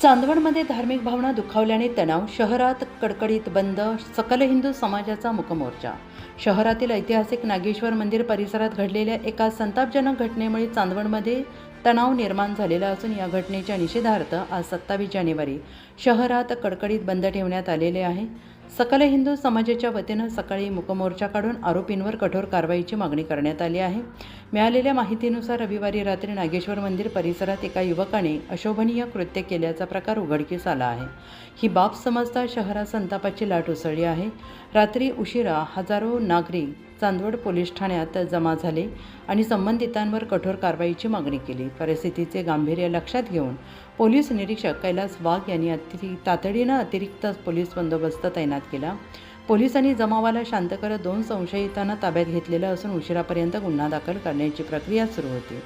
चांदवडमध्ये धार्मिक भावना दुखावल्याने तणाव, शहरात कडकडीत बंद, सकल हिंदू समाजाचा मूकमोर्चा। शहरातील ऐतिहासिक नागेश्वर मंदिर परिसरात घडलेल्या एका संतापजनक घटनेमुळे चांदवडमध्ये तणाव निर्माण झालेला असून या घटनेच्या निषेधार्थ आज 27 जानेवारी शहरात कडकडीत बंद ठेवण्यात आलेले आहे। सकल हिंदू समाजाच्या वतीनं सकाळी मूकमोर्चा काढून आरोपींवर कठोर कारवाईची मागणी करण्यात आली आहे। मिळालेल्या माहितीनुसार रविवारी रात्री नागेश्वर मंदिर परिसरात एका युवकाने अशोभनीय कृत्य केल्याचा प्रकार उघडकीस आला आहे। ही बाब समजता शहरात संतापाची लाट उसळली आहे। रात्री उशिरा हजारो नागरिक चांदवड पोलीस ठाण्यात जमा झाले आणि संबंधितांवर कठोर कारवाईची मागणी केली। परिस्थितीचे गांभीर्य लक्षात घेऊन पोलीस निरीक्षक कैलास वाघ यांनी तातडीनं अतिरिक्त पोलीस बंदोबस्त तैनात केला। पोलिसांनी जमावाला शांत करत 2 संशयितांना ताब्यात घेतलेलं असून उशिरापर्यंत गुन्हा दाखल करण्याची प्रक्रिया सुरू होती।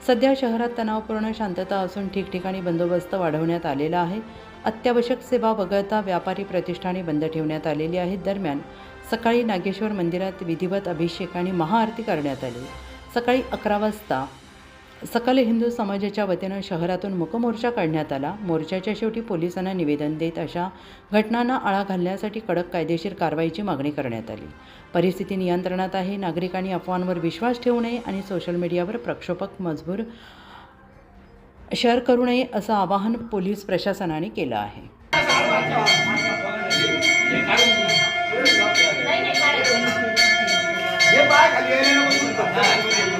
सध्या शहरात तणावपूर्ण शांतता असून ठिकठिकाणी बंदोबस्त वाढवण्यात आलेला आहे। अत्यावश्यक सेवा वगळता व्यापारी प्रतिष्ठाने बंद ठेवण्यात आलेली आहेत। दरम्यान सकाळी नागेश्वर मंदिरात विधिवत अभिषेक आणि महाआरती करण्यात आली। सकाळी 11 वाजता सकल हिंदू समाजाच्या वतीनं शहरातून मूकमोर्चा काढण्यात आला। मोर्चाच्या शेवटी पोलिसांना निवेदन देत अशा घटनांना आळा घालण्यासाठी कडक कायदेशीर कारवाईची मागणी करण्यात आली। परिस्थिती नियंत्रणात आहे। नागरिकांनी अफवांवर विश्वास ठेवू नये आणि सोशल मीडियावर प्रक्षोभक मजकूर शेअर करू नये असं आवाहन पोलीस प्रशासनाने केलं आहे। ये बाय खाली